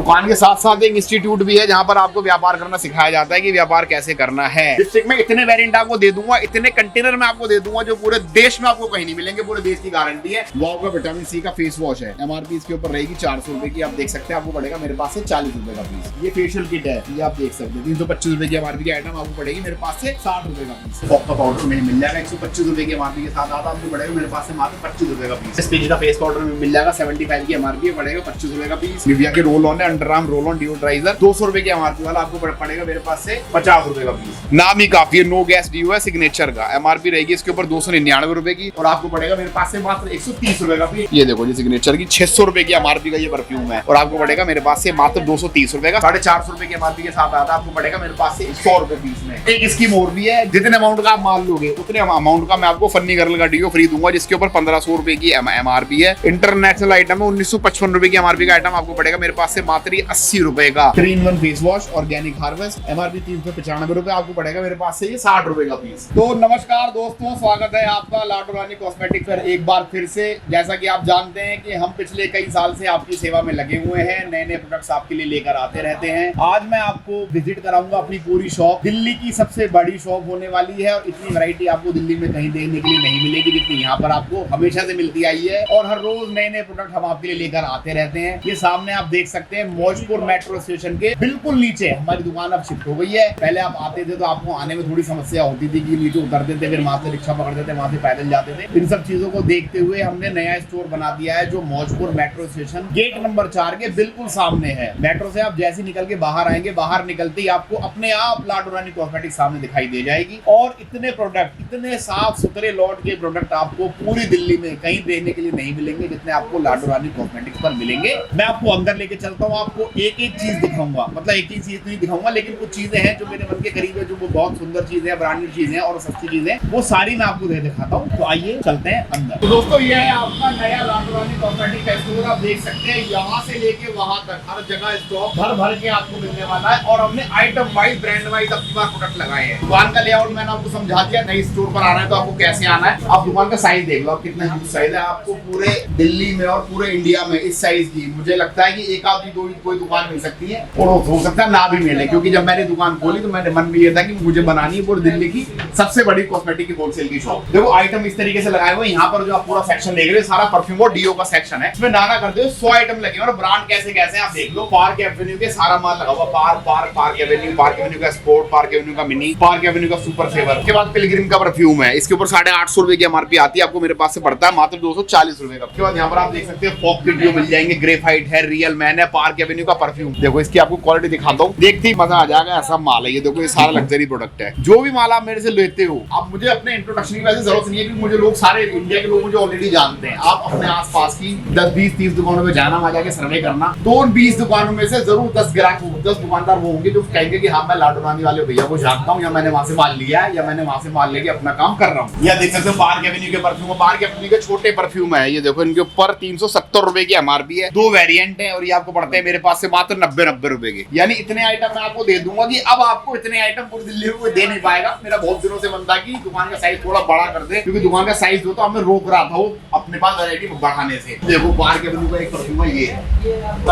दुकान के साथ साथ एक इंस्टीट्यूट भी है जहाँ पर आपको व्यापार करना सिखाया जाता है कि व्यापार कैसे करना है। डिस्ट्रिक्ट में इतने वेरिएंट आपको दे दूंगा, इतने कंटेनर में आपको दे दूंगा जो पूरे देश में आपको कहीं नहीं मिलेंगे, पूरे देश की गारंटी है। वाव का विटामिन सी का फेस वॉश है, एमआरपी इसके ऊपर रहेगी 400 रुपए की। आप देख सकते हैं आपको पड़ेगा मेरे पास से 40 रुपए का पीस। ये फेशियल किट है, ये आप देख सकते हैं 325 रुपए की एमआरपी की आइटम आपको पड़ेगी मेरे पास से 60 रुपए का पीस। का पाउडर में मिल जाएगा 125 रुपए की एमआरपी के साथ आता आपको पड़ेगा मेरे पास से मात्र 25 रुपए का पीस। स्पीच का फेस पाउडर में मिल जाएगा 75 की एमआरपी पड़ेगा 25 रुपए का पीस। निविया के रोल ऑन है, अंडर आर्म रोल ऑन डिओड्राइजर 200 रुपए की एमआरपी वाला आपको पड़ेगा मेरे पास से 50 रुपए का पीस। नाम ही काफी है, नो गैस ड्यू है, सिग्नेचर का एमआरपी रहेगी इसके ऊपर 299 रुपए की और आपको पड़ेगा मेरे पास से मात्र 130 रुपए का पीस। ये देखो जी सिग्नेचर की 600 रुपए की एमआरपी का ये परफ्यूम है और आपको पड़ेगा मेरे पास से मात्र 230 रुपए का। 450 रुपए की एमआरपी के साथ आता आपको पड़ेगा मेरे पास से 100 रुपए पीस में। एक स्कीम और भी है, जितने अमाउंट का आप माल लोगे उतने अमाउंट का मैं आपको फन्नी गर्ल का डीओ फ्री दूंगा जिसके ऊपर 1500 रुपए की एमआरपी है। इंटरनेशनल आइटम है, 1955 रुपए की एमआरपी का आइटम आपको पड़ेगा मेरे पास से मात्र 80 रुपए का। 3-in-1 face wash organic harvest MRP 395 रुपए आपको पड़ेगा मेरे पास से ये 60 रुपए का पीस। तो नमस्कार दोस्तों, स्वागत है आपका लाडो रानी कॉस्मेटिक पर एक बार फिर से। जैसा कि आप जानते हैं कि हम पिछले कई साल से आपकी सेवा में लगे हुए हैं, नए नए प्रोडक्ट्स आपके लिए लेकर आते रहते हैं। आज मैं आपको विजिट कराऊंगा अपनी पूरी शॉप, दिल्ली की सबसे बड़ी शॉप होने वाली है और इतनी वैरायटी आपको दिल्ली में कहीं देखने के लिए नहीं मिलेगी जितनी यहाँ पर आपको हमेशा से मिलती आई है और हर रोज नए नए प्रोडक्ट हम आपके लिए लेकर आते रहते हैं। ये सामने आप देख सकते हैं मौजपुर मेट्रो स्टेशन के बिल्कुल नीचे हमारी दुकान अब शिफ्ट हो गई है। पहले आप आते थे तो आपको आने में थोड़ी समस्या होती थी कि नीचे उतरते थे, फिर वहां से रिक्शा पकड़ते थे, वहां से पैदल जाते थे। इन सब चीजों को देखते हुए हमने नया स्टोर बना दिया है जो Maujpur metro station gate number 4 के बिल्कुल सामने है। मेट्रो से आप जैसे निकल के बाहर आएंगे, बाहर निकलते ही आपको अपने आप लाडो रानी कॉस्मेटिक सामने दिखाई दे जाएगी और इतने प्रोडक्ट, इतने साफ सुथरे लॉट के प्रोडक्ट आपको पूरी दिल्ली में कहीं देखने के लिए नहीं मिलेंगे जितने आपको लाडो रानी कॉस्मेटिक्स पर मिलेंगे। मैं आपको अंदर लेके चलता हूँ, आपको एक एक चीज दिखाऊंगा, मतलब एक ही चीज नहीं दिखाऊंगा लेकिन कुछ चीजें हैं जो मेरे मन के करीब है, जो वो बहुत सुंदर चीजें हैं, ब्रांडेड चीजें हैं और सस्ती चीजें, वो सारी मैं आपको दिखाता हूँ। तो आइए चलते हैं अंदर। तो दोस्तों ये है आपका नया लाडो रानी कॉस्मेटिक का स्टोर। आप देख सकते हैं यहाँ से लेके वहां तक हर जगह स्टॉक भर भर के आपको मिलने वाला है और हमने आइटम वाइज ब्रांड वाइज अपनी बार प्रोडक्ट लगाए हैं। दुकान का लेआउट मैंने आपको समझा दिया, नई स्टोर पर आना है तो आपको कैसे आना है। आप दुकान का साइज देख लो, आप कितना ह्यूज साइज है। आपको पूरे दिल्ली में और पूरे इंडिया में इस साइज की मुझे लगता है कि एक आधी दो कोई दुकान मिल सकती है और हो सकता है ना भी मिले, क्योंकि जब मैंने दुकान खोली तो मेरे मन में ये था कि मुझे बनानी है पूरी दिल्ली की सबसे बड़ी कॉस्मेटिक की होलसेल की शॉप। देखो आइटम इस तरीके से लगाए हुए, यहाँ पर जो आप पूरा सेक्शन देख रहे हो सारा परफ्यूम और डीओ का सेक्शन है। इसमें नाना करते हो 100 आइटम लगे और ब्रांड कैसे कैसे आप देख लो। पार्क एवेन्यू के सारा माल लगा हुआ, पार्क एवेन्यू का स्पोर्ट, पार्क एवेन्यू का मिनी, पार्क एवेन्यू का सुपर फेवर। उसके बाद पिलग्रिम का परफ्यूम है, इसके ऊपर 850 रुपए की एमआरपी आती है, आपको मेरे पास से पड़ता है मात्र 240 रुपए का। उसके बाद यहाँ पर आप देख सकते हैं फॉग के डीओ मिल जाएंगे, ग्रेफाइट है, रियल मैन है, पार्क एवेन्यू का परफ्यूम। देखो इसकी आपको क्वालिटी दिखाता हूँ, देखते ही मजा आ जाएगा, ऐसा माल है ये। देखो ये सारा लग्जरी प्रोडक्ट है। जो भी माल आप मेरे से लेते हो, आप मुझे अपने इंट्रोडक्शन की वजह से जरूरत नहीं है कि मुझे लोग सारे इंडिया के लोग मुझे ऑलरेडी जानते हैं। आप अपने आसपास की 10, 20, 30 दुकानों में जाना, वहां जाके सर्वे करना, तो उन 20 दुकानों में से जरूर 10 ग्राहक, 10 दुकानदार वो होंगे जो कहेंगे कि हाँ मैं लाडो रानी वाले भैया को जानता हूँ, या मैंने वहां से माल लिया है, या मैंने वहां से माल लेके अपना काम कर रहा हूँ। यह देख सकते हो पार्क एवेन्यू के परफ्यूम, पार्क एवेन्यू के छोटे परफ्यूम है। ये देखो इनके ऊपर 370 रुपए की एमआरपी है, 2 वेरिएंट है और ये आपको पड़ते हैं मेरे पास से मात्र 90 रुपए के। यानी इतने आइटम मैं आपको दे दूंगा कि अब आपको इतने आइटम पूरी दिल्ली में कोई दे नहीं पाएगा। मेरा बहुत दिनों से मन था कि दुकान का साइज थोड़ा बड़ा कर दे, क्योंकि दुकान का साइज जो तो हमें रोक रहा था वो अपने पास वैरायटी बढ़ाने से। देखो पार्क एवेन्यू का एक परफ्यूम है, ये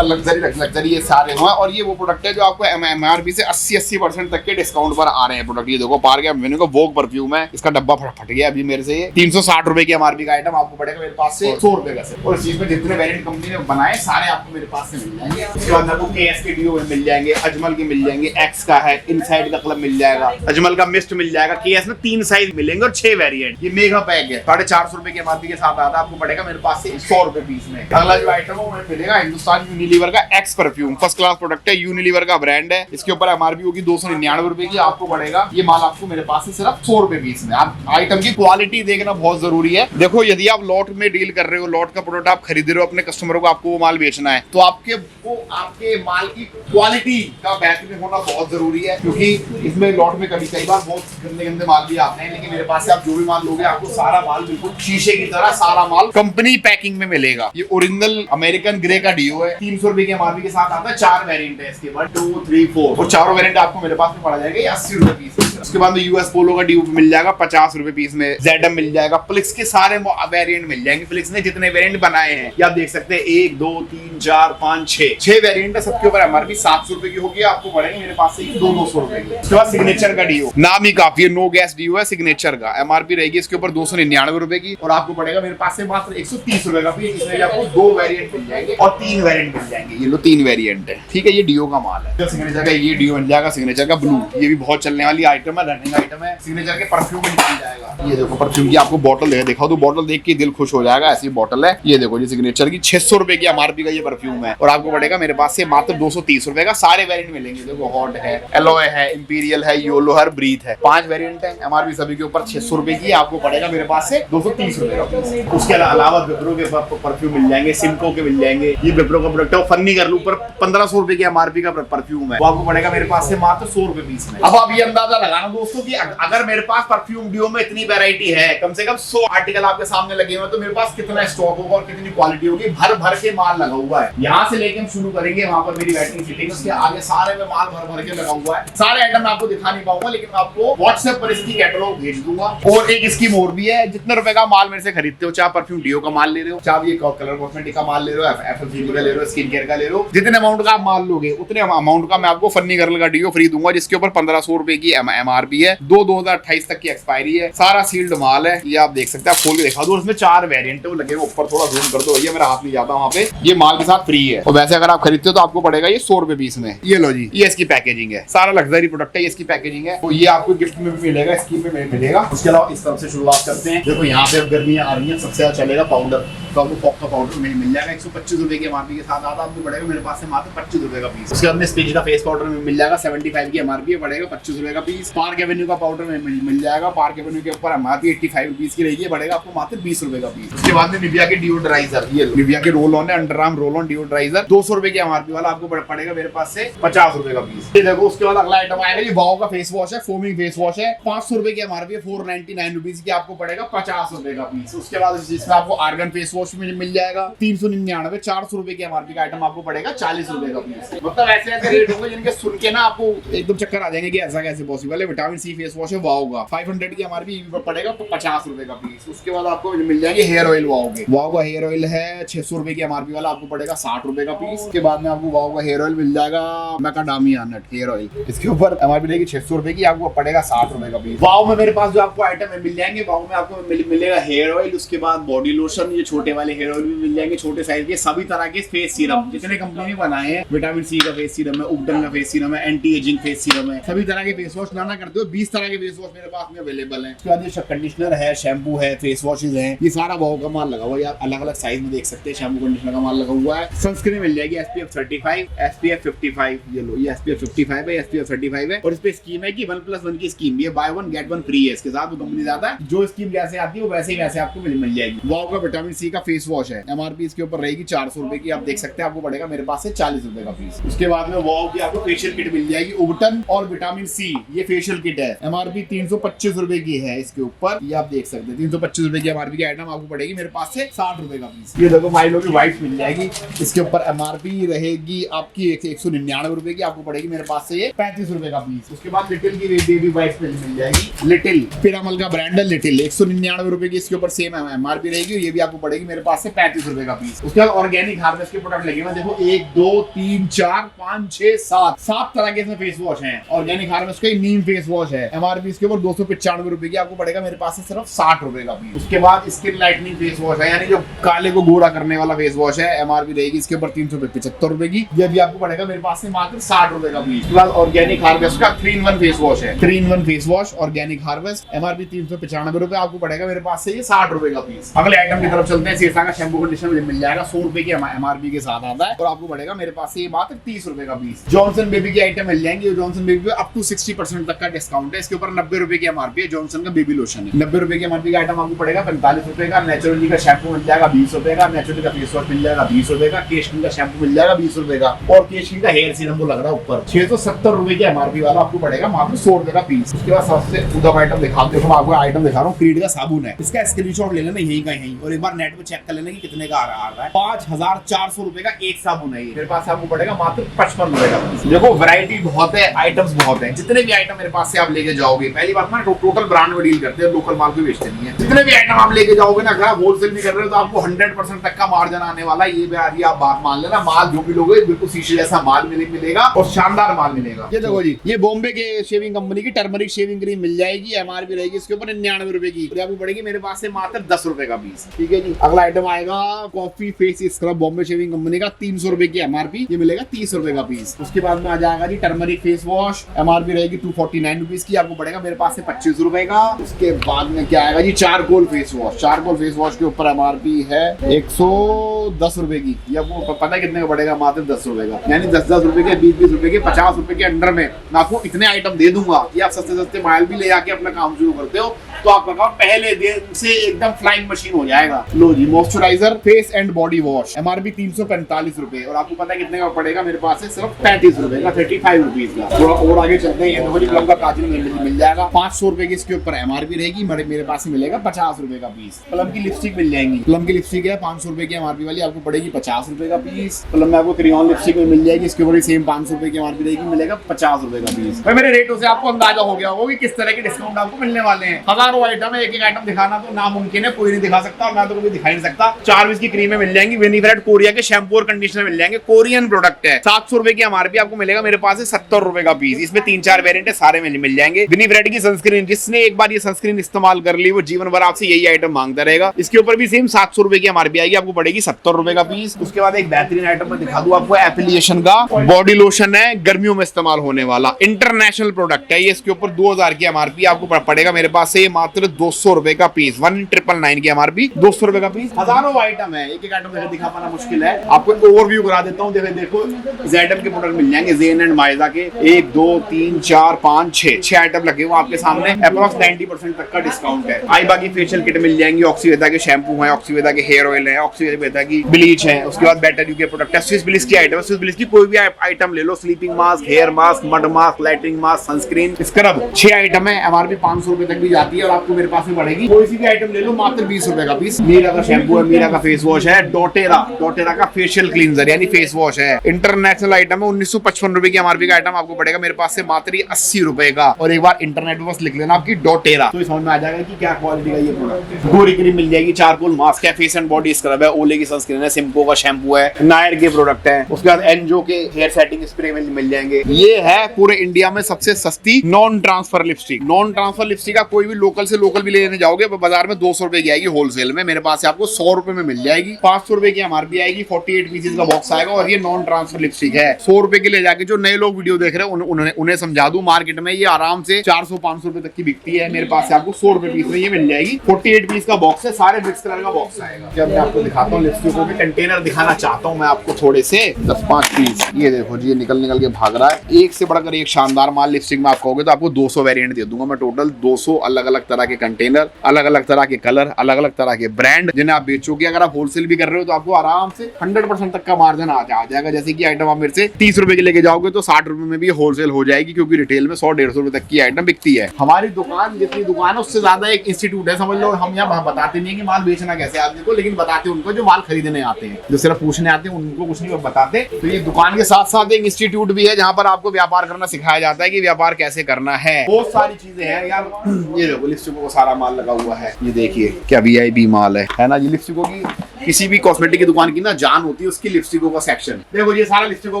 लग्जरी ये सारे हैं और ये वो प्रोडक्ट है जो आपको एमआरपी से 80% तक के डिस्काउंट पर आ रहे हैं प्रोडक्ट। ये देखो पार्क एवेन्यू का वोग परफ्यूम है, इसका डब्बा फट गया अभी मेरे से। ये 360 रुपए की एमआरपी का आइटम आपको पड़ेगा मेरे पास से 100 रुपए का से, और इस चीज में जितने वेरिएंट कंपनी ने बनाए सारे आपको मेरे पास से मिल जाएंगे। उसके बाद आपको केएस के डीओ मिल जाएंगे, अजमल के मिल जाएंगे, एक्स का है, इनसाइड का क्लब मिल जाएगा, अजमल का मिस्ट मिल जाएगा। केएस में 3 साइज मिलेंगे और 6 वेरिएंट। ये मेगा पैक है, 450 रुपए की एमआरपी के साथ आता है, आपको पड़ेगा मेरे पास से 100 रुपए पीस में। अगला जो आइटम है मिलेगा हिंदुस्तान यूनिलीवर का x perfume, first class product है, यूनिलीवर का ब्रांड है। इसके ऊपर एमआरपी होगी 299 रुपए की, आपको पड़ेगा ये माल आपको मेरे पास से सिर्फ 100 रुपए पीस में। आप आइटम की क्वालिटी देखना बहुत जरूरी है। देखो यदि आप लॉट में डील कर रहे हो, लॉट का प्रोडक्ट आप खरीद रहे हो, अपने कस्टमरों को आपको वो माल बेचना है, तो आपके माल की क्वालिटी का बेहतरीन होना बहुत जरूरी है, क्योंकि इसमें लॉट में कई बार बहुत गंदे माल भी आते हैं। लेकिन मेरे पास से आप जो भी माल लोगे आपको सारा माल बिल्कुल शीशे की तरह सारा माल कंपनी पैकिंग में मिलेगा। ये ओरिजिनल अमेरिकन ग्रे का डीओ है, 300 रुपए की एमआरपी के साथ आता है। 4 वेरिएंट है इसके, 1, 2, 3, 4 और चारों वेरिएंट आपको मेरे पास में पड़ जाएगा ये 80 रुपए पीस। उसके बाद में यूएस पोलो का डीओ मिल जाएगा 50 रुपए पीस में, जेडम मिल जाएगा, फ्लिक्स के सारे वेरिएंट मिल जाएंगे। फ्लिक्स ने जितने वेरिएंट बनाए हैं ये आप देख सकते हैं, 1, 2, 3, 4, 5, 6 6 वेरिएंट है, सबके ऊपर एमआरपी 700 रुपए की होगी, आपको पड़ेगा मेरे पास से 200 रुपए की। उसके बाद सिग्नेचर का डीओ, नाम ही काफी है, नो गैस डीओ है सिग्नेचर का, एमआरपी रहेगी इसके ऊपर 299 रुपए की और आपको पड़ेगा मेरे पास से मात्र 130 रुपए का पीस। इसमें आपको 2 वेरिएंट मिल जाएंगे और 3 वेरिएंट मिल जाएंगे। ये लो 3 वेरिएंट है, ठीक है। ये डीओ का माल है। सिग्नेचर का ये डीओ मिल जाएगा, सिग्नेचर का ब्लू, ये भी बहुत चलने वाली आइटम है, रनिंग आइटम है। सिग्नेचर के परफ्यूम मिल जाएगा, ये देखो परफ्यूम की आपको बॉटल दिखाओ तो बॉटल देख के दिल खुश हो जाएगा, ऐसी बॉटल है। ये देखो जी सिग्नेचर की 600 रुपए की एमआरपी का ये परफ्यूम है और आपको पड़ेगा मेरे पास से मात्र 230 रुपए का। सारे वेरिएंट मिलेंगे, देखो हॉट है, एलोए है, इंपीरियल है, योलो है, ब्रीथ है, 5 वेरिएंट है। एमआरपी सभी के ऊपर 600 रुपए की, आपको पड़ेगा मेरे पास से 230 रुपए का। उसके अलावा विप्रो के परफ्यूम मिल जाएंगे, सिम्को के मिल जाएंगे। ये विप्रो का प्रोडक्ट है, फन्नी कर लो, ऊपर 1500 रुपए की एमआरपी का परफ्यूम है, वो आपको पड़ेगा मेरे पास से मात्र 100 रुपए पीस में। अब आप ये अंदाजा लगाना दोस्तों कि अगर मेरे पास परफ्यूम डीओ में इतनी वैरायटी है, कम से कम 100 आर्टिकल आपके सामने लगे हुए, तो मेरे पास कितना स्टॉक होगा और कितनी क्वालिटी होगी। भर भर के माल लगा हुआ है। यहाँ से लेके हम शुरू करेंगे, वहां पर मेरी बैटिंग सीटिंग, उसके आगे सारे में माल भर भर के लगा हुआ है। सारे आइटम मैं आपको दिखा नहीं पाऊंगा, लेकिन मैं आपको व्हाट्सएप पर इसकी कैटलॉग भेज दूंगा। और एक स्कीम और भी है, जितने रुपए का माल मेरे से खरीदते हो, चाहे परफ्यूम डीओ का माल ले रहे हो, चाहे ये कलर कॉस्मेटिक का माल ले रहे हो, एफएमसीजी का ले रहे हो, स्किन केयर का ले रहे हो, जितने अमाउंट का आप माल लोगे उतने अमाउंट का मैं आपको फन्नी गर्ल का डीओ फ्री दूंगा, जिसके ऊपर 1500 रुपए की एमआरपी है। 2028 तक की एक्सपायरी है, सारा सील्ड माल है। ये आप देख सकते हैं, खोल के दिखा दो, उसमें 4 वेरिएंट लगे हुए, ऊपर थोड़ा जूम कर दो भैया, मेरा हाथ नहीं जाता वहां पे। ये माल के साथ फ्री है और वैसे अगर आप खरीदते हो तो आपको पड़ेगा ये 100 रुपए पीस में। ये लो जी, ये इसकी पैकेजिंग है, सारा लग्जरी प्रोडक्ट है, ये इसकी पैकेजिंग है। तो ये आपको गिफ्ट में भी मिलेगा, स्कीम में मिलेगा। उसके अलावा इस तरफ से शुरुआत करते हैं। देखो यहाँ पे गर्मियां आ रही है, सबसे ज्यादा चलेगा पाउडर, तो आपको फॉक का पाउडर मिल जाएगा 125 रुपए की एमआरपी के साथ, आता आपको पड़ेगा मेरे पास से मात्र 25 रुपए का पीस। उसके बाद में स्पेज का फेस पाउडर में मिल जाएगा, 75 की एमआरपी पड़ेगा 25 रुपए का पीस। पार्क एवेन्यू का पाउडर में मिल जाएगा, पार्क एवेन्यू के ऊपर एमआरपी 85 रुपीस की रहेगी, पड़ेगा आपको मात्र 20 रुपए का पीस। उसके बाद में निविया के डिओड्राइजर, ये निविया के रोल ऑन है, अंडर आर्म रोल ऑन डिओड्राइजर 200 रुपए की एमआरपी वाला, आपको पड़ेगा मेरे पास से 50 रुपए का पीस। ये देखो, उसके बाद अगला आइटम आएगा, ये वाओ का फेस वॉश है, फोमिंग फेस वॉश है, 500 रुपए की एमआरपी है, 499 रुपीस की, आपको पड़ेगा 50 रुपए का पीस। उसके बाद इसमें आपको आर्गन फेस वॉश मिल जाएगा 399, 400 रुपए की एमआरपी का आइटम आपको पड़ेगा 40 रुपए का पीस। मतलब ऐसे ऐसे रेट होंगे जिनके सुन के ना आपको एकदम चक्कर आ जाएंगे कि ऐसा कैसे पॉसिबल है। विटामिन सी फेस वॉश है वाओ का, 500 की एमआरपी पड़ेगा 50 रुपए का पीस। उसके बाद आपको मिल जाएंगे हेयर ऑयल वाओ के, वाओ का हेयर ऑयल है 600 रुपए की एमआरपी वाला, आपको पड़ेगा 60 रुपए का पीस। उसके बाद में आपको वाओ का हेयर ऑयल मिल जाएगा, मैकाडामिया नट हेयर ऑयल, इसके ऊपर एमआरपी रहेगी 600 रुपए की, आपको पड़ेगा 60 रुपए का पीस। वाओ में मेरे पास जो आपको आइटम मिल जाएंगे, वाओ में आपको मिलेगा हेयर ऑयल, उसके बाद बॉडी लोशन, ये छोटे वाले हेयर ऑयल भी मिल जाएंगे, छोटे साइज के, सभी तरह के फेस सीरम जितने कंपनी ने बनाए हैं, विटामिन सी का फेस सीरम है, उबटन का फेस सीरम है, एंटी एजिंग फेस सीरम है, सभी तरह के फेस वॉश लाना करते हो, 20 तरह के फेस वॉश मेरे पास में अवेलेबल है। उसके बाद ये कंडीशनर है, शैम्पू है, फेस वॉशेज है, ये सारा वाओ का माल लगा हुआ है, आप अलग अलग साइज में देख सकते हैं, शैम्पू कंडीशनर का माल लगा हुआ है। सनस्क्रीन मिल जाएगी SPF 35, SPF 55, ये लो, ये SPF 55 है, SPF 35 है, और इस पे स्कीम है कि 1+1 की स्कीम, ये बाय 1 गेट 1 फ्री है, इसके साथ वो कंपनी जाता है, जो स्कीम जैसे आती है वो वैसे ही वैसे आपको मिल जाएगी। वाओ का विटामिन सी का फेस वॉश है, एमआरपी इसके ऊपर रहेगी 400 रुपए की, आप देख सकते हैं, आपको पड़ेगा मेरे पास से 40 रुपए का पीस। उसके बाद में वाओ की आपको फेशियल किट मिल जाएगी, उबटन और विटामिन सी, ये फेशियल किट है, एमआरपी 325 रुपए की है, इसके ऊपर ये आप देख सकते हैं 325 रुपए की एमआरपी की आइटम आपको पड़ेगी मेरे पास से 60 रुपए का पीस। ये देखो माइलो की वाइट मिल जाएगी, इसके ऊपर एमआरपी रहेगी आपकी 199 रुपए की, आपको पड़ेगी मेरे पास से ये 35 रुपए का पीस। उसके बाद लिटिल की बेबी वाइट मिल जाएगी, लिटिल पिरामल का ब्रांड है लिटिल, 199 रुपए की, इसके ऊपर सेम एमआरपी रहेगी, ये भी आपको पड़ेगी मेरे पास से 35 रुपए का पीस। उसके बाद ऑर्गेनिक हार्वेस्ट के प्रोडक्ट लगे हुए, देखो 1 2 3 4 5 6 7 तरह के इसमें फेस वॉश हैं। ऑर्गेनिक हार्वेस्ट का नीम फेस वॉश है, एमआरपी इसके ऊपर 295 रुपए की, आपको पड़ेगा मेरे पास से सिर्फ 60 रुपए का पीस। उसके बाद स्किन लाइटनिंग फेस वॉश है, यानी जो काले को गोरा करने वाला फेस वॉश है, एमआरपी रहेगी इसके ऊपर 375 रुपए की, ये भी आपको पड़ेगा मेरे पास से मात्र 60 रुपए का पीस। उसके बाद ऑर्गेनिक हार्वेस्ट का 3-in-1 फेस वॉश है, 3-in-1 face wash organic harvest, MRP 395 रुपए, आपको पड़ेगा मेरे पास से ये 60 रुपए का पीस। अगले आइटम की तरफ चलते हैं, सीसा का शैम्पू कंडीशनर मिल जाएगा, 100 रुपए की एमआरपी के साथ आता है, और आपको पड़ेगा मेरे पास से ये मात्र 30 रुपए का पीस। जॉनसन बेबी की आइटम मिल जाएंगे, जॉनसन बेबी पे अप टू 60% तक का डिस्काउंट है, इसके ऊपर 90 रुपए की एमआरपी है, जॉनसन का बेबी लोशन है, 90 रुपए की एमआरपी का आइटम आपको पड़ेगा 45 रुपए का। नेचुरली का शैम्पू मिल जाएगा 20 रुपए का, नेचुरली का फेस वॉश मिल जाएगा 20 रुपए का, केशकिंग का शैम्पू मिल जाएगा 20 रुपए का, और केशकिंग का हेयर सीरम वो लग रहा है ऊपर 670 रुपए की एमआरपी वाला, आपको पड़ेगा मात्र 100 रुपए का पीस। उसके बाद सबसे उदम आइटम दिखाते हो, आपको आइटम दिखा रहा हूँ, क्रीड का साबुन है, इसका स्क्रीनशॉट ले लेना यहीं का यहीं, और एक बार नेट पे चेक कर लेना कि कितने का आ रहा है, 5400 रुपए का एक साबुन है, मेरे पास आपको पड़ेगा मात्र 55 रुपए का पीस। देखो वैरायटी बहुत है, आइटम्स बहुत है, जितने भी आइटम मेरे पास से आप लेके जाओगे, पहली बात ना टोटल ब्रांड में डील करते हैं, लोकल माल को बेचते नहीं है, जितने भी आइटम आप लेके जाओगे ना, अगर आप होलसेल भी कर रहे हो तो आपको 100% तक का मार्जिन आने वाला है, ये आप बात मान लेना, माल जो भी लोगे बिल्कुल शीशे जैसा माल मिलेगा और शानदार माल मिलेगा। ये देखो जी, ये बॉम्बे के शेविंग कंपनी की टर्मरिक शेविंग क्रीम मिल जाएगी, एमआरपी रहेगी इसके ऊपर 99 रुपए की, तो आपको पड़ेगी मेरे पास से मात्र 10 रुपए का पीस। ठीक है जी। अगला आइटम आएगा coffee face scrub Bombay shaving company का, 300 रुपए की एमआरपी, ये मिलेगा 30 रुपए का पीस। उसके बाद में आ जाएगा जी टर्मरिक फेस वॉश, एमआरपी रहेगी 249 रुपीज की, आपको पड़ेगा मेरे पास से 25 रुपए का। उसके बाद में क्या आएगा जी charcoal face wash, charcoal face wash के ऊपर एमआरपी है 110 रुपए की, ये आपको पता है कितने का पड़ेगा, मात्र 10 रुपए का, यानी 10-10 रुपए के, 20-20 रुपए के, 50 रुपए के अंडर में मैं आपको इतने आइटम दे दूंगा कि आप सस्ते सस्ते माल भी ले जाके अपना काम शुरू करते हो तो आपका काम पहले दिन से एकदम फ्लाइंग मशीन हो जाएगा। लो जी, moisturiser face and body wash, MRP 345 रुपए और आपको पता है कितने का पड़ेगा मेरे पास से, सिर्फ 35 रुपए का, 35 रुपीज का। थोड़ा और आगे चलते हैं, ये प्लम का काजल मिल जाएगा 500 रुपए की, इसके ऊपर एमआरपी रहेगी, मेरे पास से मिलेगा 50 रुपए का पीस। प्लम की लिपस्टिक मिल जाएंगी, प्लम की लिपस्टिक है 500 रुपए की एमआरपी वाली, आपको पड़ेगी 50 रुपए का पीस। प्लम में आपको क्रेयॉन लिपस्टिक में मिल जाएगी, इसके ऊपर सेम 500 रुपए की एमआरपी रहेगी, मिलेगा 50 रुपए का पीस। भाई मेरे रेटों से आपको अंदाजा हो गया होगा कि किस तरह के डिस्काउंट आपको मिलने वाले हैं। हजारों आइटम है, एक आइटम दिखाना तो नामुमकिन है, कोई नहीं दिखा सकता और मैं तो कभी दिखा नहीं सकता। 4 की क्रीमें मिल जाएंगी, विनीफरेट कोरिया के शैम्पू और कंडीशनर मिल जाएंगे, कोरियन प्रोडक्ट है, 700 रुपए की एमआरपी, आपको मिलेगा मेरे पास से 70 रुपए का पीस। इसमें 3-4 वेरिएंट है, सारे मिल जाएंगे। विनीफरेट की सनस्क्रीन, जिसने एक बार ये सनस्क्रीन इस्तेमाल कर ली वो जीवन भर आपसे यही आइटम मांगता रहेगा। इसके ऊपर भी सेम 700 रुपए की एमआरपी आएगी, आपको पड़ेगी 70 रुपए का पीस। उसके बाद एक बेहतरीन आइटम मैं दिखा दूं आपको, एप्लिकेशन का बॉडी लोशन है, गर्मियों में इस्तेमाल होने वाला इंटरनेशनल प्रोडक्ट है ये, इसके ऊपर 2000 की एमआरपी, आपको पड़ेगा मेरे पास से मात्र 200 रुपए का पीस, 1999 की एमआरपी, 200 रुपए का पीस। हजारों आइटम है, एक आइटम दिखा पाना मुश्किल है, आपको ओवरव्यू करा देता हूँ। देखो ज़ेडएम के प्रोडक्ट मिल जाएंगे, ज़ेन एंड माइजा के, 1 2 3 4 5 6 आइटम लगे हुए आपके सामने, अप्रॉक्स 90% तक का डिस्काउंट है। आईबा की फेशियल किट मिल जाएंगी, ऑक्सीवेदा के शैम्पू है, ऑक्सीवेदा के हेयर ऑयल है, ऑक्सीवेदा की ब्लीच है, उसके बाद बेटर यू के प्रोडक्ट है, स्विस ब्लिस की आइटम है, स्विस ब्लिस की कोई भी आइटम ले लो, sleeping mask, hair mask, mud mask, lighting mask, sunscreen, scrub, 6 item है, एमआरपी 500 रुपए तक भी जाती है और आपको मेरे पास में पड़ेगी, कोई सी भी आइटम ले लो मात्र 20 रुपए का पीस। मीरा का शैम्पू है, मीरा का फेस वॉश है, डोटेरा का फेशियल क्लींजर यानी फेस वॉश है, इंटरनेशनल आइटम है, 1955 रुपए की एमआरपी का आइटम आपको पड़ेगा मेरे पास से मात्र 80 रुपए का। और एक बार इंटरनेट पे बस लिख लेना आपकी डोटेरा, तो समझ में आ जाएगा कि क्या क्वालिटी का ये प्रोडक्ट है। गोरी क्रीम मिल जाएगी, चारकोल मास्क है, फेस एंड बॉडी स्क्रब है, ओले की सनस्क्रीन है, सिम्को का शैम्पू है, नायर के प्रोडक्ट है, उसके बाद एनजो के हेयर सेटिंग स्प्रे मिल जाएंगे। ये है पूरे इंडिया में सबसे सस्ती non transfer lipstick. Non transfer lipstick का कोई भी लोकल से लोकल भी लेने जाओगे बाजार में 200 रुपए की आएगी होलसेल में, मेरे पास से आपको 100 रुपए में मिल जाएगी। 500 रुपए की एमआरपी आएगी, 48 पीसेज का बॉक्स आएगा और ये नॉन ट्रांसफर लिपस्टिक है। 100 रुपए के ले जाके जो नए लोग वीडियो देख रहे हैं उन्हें समझा दूं, मार्केट में ये आराम से 400-500 रुपए तक की बिकती है, मेरे पास से आपको 100 रुपए पीस में ये मिल जाएगी। 48 पीस का बॉक्स है, सारे मिक्स कलर का बॉक्स आएगा। जब मैं आपको दिखाता हूँ लिपस्टिकों के कंटेनर दिखाना चाहता हूँ मैं आपको थोड़े से 10-5 पीस। ये देखो जी, ये निकल के भाग रहा है, एक से बढ़कर एक शानदार माल लिपस्टिक में आप कहोगे तो आपको 200 वेरिएंट दे दूंगा मैं, टोटल 200 अलग अलग तरह के कंटेनर, अलग अलग तरह के कलर, अलग अलग तरह के ब्रांड जिन्हें आप बेचोगे। अगर आप होलसेल भी कर रहे हो तो आपको आराम से 100% तक का मार्जिन आ जाएगा। जैसे कि आइटम आप मेरे से 30 रुपए की लेके जाओगे तो 60 रुपए में भी होलसेल हो जाएगी, क्योंकि रिटेल में 100-150 रुपए तक की आइटम बिकती है। हमारी दुकान जितनी दुकान है उससे ज्यादा एक इंस्टीट्यूट है, समझ लो। हम यहाँ बताते नहीं है कि माल बेचना कैसे आदमी को, लेकिन बताते उनको जो माल खरीदने आते हैं, जो सिर्फ पूछने आते हैं उनको कुछ नहीं बताते। तो ये दुकान के साथ साथ एक इंस्टीट्यूट भी है जहाँ पर आपको व्यापार करना सिखाया जाता है कि व्यापार कैसे करना है। बहुत सारी चीजें हैं यार। ये देखो लिपस्टिकों को सारा माल लगा हुआ है, ये देखिए क्या वीआईपी माल है ना। ये लिपस्टिकों की किसी भी कॉस्मेटिक की दुकान की ना जान होती है उसकी लिपस्टिकों का सेक्शन। देखो ये सारा लिपस्टिकों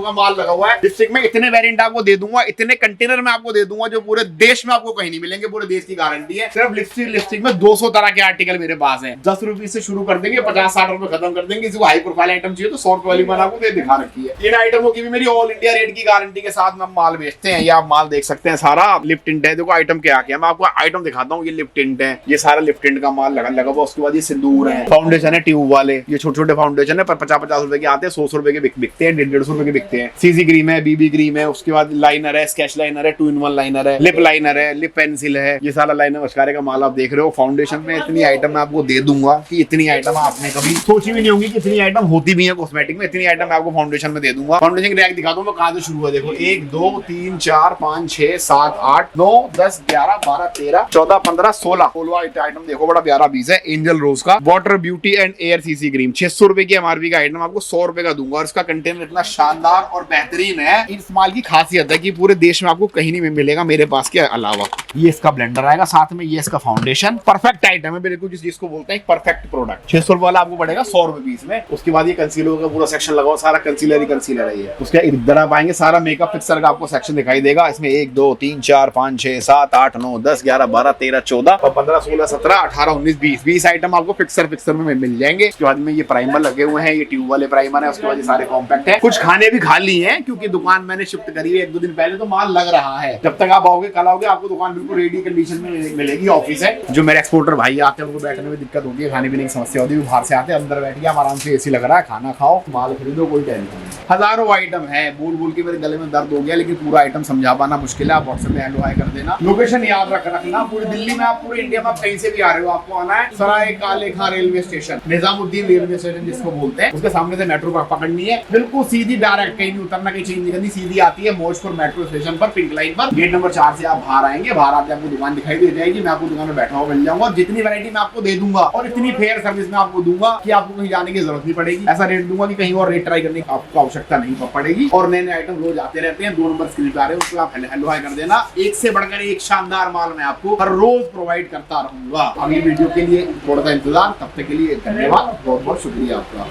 का माल लगा हुआ है। लिपस्टिक में इतने वेरिएंट आपको दे दूंगा, इतने कंटेनर में आपको दे दूंगा जो पूरे देश में आपको कहीं नहीं मिलेंगे, पूरे देश की गारंटी है। सिर्फ लिपस्टिक में 200 तरह के आर्टिकल मेरे पास है। 10 रुपए से शुरू कर देंगे, 50-60 रुपए खत्म कर देंगे। किसी को हाई प्रोफाइल आइटम चाहिए तो 100 रुपए वाली माल आपको दिखा रखी है। इन आइटमों की भी मेरी ऑल इंडिया रेट की गारंटी के साथ में माल बेचते हैं। ये आप माल देख सकते हैं, सारा लिप टिंट है। देखो आइटम क्या क्या, मैं आपको आइटम दिखाता हूँ। ये लिप टिंट है, ये सारा लिप टिंट का माल लगा हुआ। उसके बाद ये सिंदूर है, फाउंडेशन है ट्यूब वाले, ये छोटे छोटे फाउंडेशन है पर 50-50 रुपए के आते हैं, 100 रुपए के बिकते हैं, 150 रुपए के बिकते हैं। सीसी क्रीम है, बीबी क्रीम है, उसके बाद लाइनर है, स्केच लाइनर है, 2-in-1 लाइनर है, लिप लाइनर है, लिप पेंसिल है। ये सारा लाइनर मस्कारे का माल आप देख रहे हो। फाउंडेशन में इतनी आइटम मैं आपको दे दूंगा कि इतनी आइटम आपने कभी सोची भी नहीं होगी कि इतनी आइटम होती भी है कॉस्मेटिक में। इतनी आइटम मैं आपको फाउंडेशन में दे दूंगा। फाउंडेशन की रैक दिखाता हूँ मैं कहाँ से शुरू है। देखो 1 2 3 4 5 6 7 8 9 10 11 12 13 14 15 16 आइटम देखो, बड़ा प्यारा पीस है एंजल रोज का water beauty and air CC Tulsi cream 600 रुपए की एमआरपी का आइटम आपको 100 रुपए का दूंगा, और इसका कंटेनर इतना शानदार और बेहतरीन है। इस माल की खासियत है कि पूरे देश में आपको कहीं नहीं मिलेगा मेरे पास के अलावा। ये इसका ब्लेंडर आएगा, साथ में ये इसका फाउंडेशन, परफेक्ट आइटम है बिल्कुल, जिस चीज को बोलते हैं परफेक्ट प्रोडक्ट। 600 रुपए वाला आपको पड़ेगा 100 रुपए पीस में। उसके बाद ये कंसीलर का पूरा सेक्शन लगाओ, सारा कंसीलर ही कंसीलर है। ये उसके इधर आप आएंगे, सारा मेकअप फिक्सर का आपको सेक्शन दिखाई देगा। इसमें 1 2 3 4 5 6 7 8 9 10 11 12 13 14 और 15 16 17 18 19 20 आइटम आपको फिक्सर में मिल जाएंगे। उसके बाद में ये प्राइमर लगे हुए हैं, ये ट्यूब वाले प्राइमर है। उसके बाद ये सारे कॉम्पैक्ट है। कुछ खाने भी खाली है क्योंकि दुकान मैंने शिफ्ट करी है 1-2 दिन पहले, तो माल लग रहा है। जब तक आप आओगे, कल आओगे, आपको दुकान बिल्कुल रेडी कंडीशन में मिलेगी। ऑफिस है, जो मेरे एक्सपोर्टर भाई आते हैं उनको बैठने में दिक्कत होती है, खाने पीने की समस्या होती है, बाहर से आते हैं, अंदर बैठ के आराम से एसी लग रहा है, खाना खाओ, माल खरीदो, कोई टेंशन नहीं। हजारों आइटम है, बोल के मेरे गले में दर्द हो गया, लेकिन पूरा आइटम समझा पाना मुश्किल है। आप व्हाट्सएप में हेलो हाय कर देना। लोकेशन याद रखना, पूरी दिल्ली में, आप पूरे इंडिया में, आप कहीं से भी आ रहे हो, आपको आना है Sarai Kale Khan railway station, Nizamuddin railway station जिसको बोलते हैं, उसके सामने से मेट्रो पकड़नी है, बिल्कुल सीधी डायरेक्ट, कहीं नहीं उतरना, कहीं चेंज नहीं करनी, सीधी आती है मौजपुर मेट्रो स्टेशन पर, पिंक लाइन पर, गेट नंबर 4 से आप बाहर आएंगे। बाहर आके आपको दुकान दिखाई दे जाएगी, मैं आपको दुकान में बैठा हुआ मिल जाऊंगा, और जितनी वैरायटी मैं आपको दे दूंगा और इतनी फेयर सर्विस में आपको दूंगा कि आपको कहीं जाने की जरूरत नहीं पड़ेगी। ऐसा रेट दूंगा कि कहीं और रेट ट्राई करने की आपको आवश्यकता नहीं पड़ेगी। और नए नए आइटम रोज आते रहते हैं। 2 नंबर स्क्रीन पे आ रहे हैं, उसको आप हेलो हाय कर देना। एक से बढ़कर एक शानदार माल मैं आपको हर रोज प्रोवाइड करता रहूंगा। अगली वीडियो के लिए थोड़ा सा इंतजार, तब तक के लिए धन्यवाद, बहुत बहुत शुक्रिया आपका।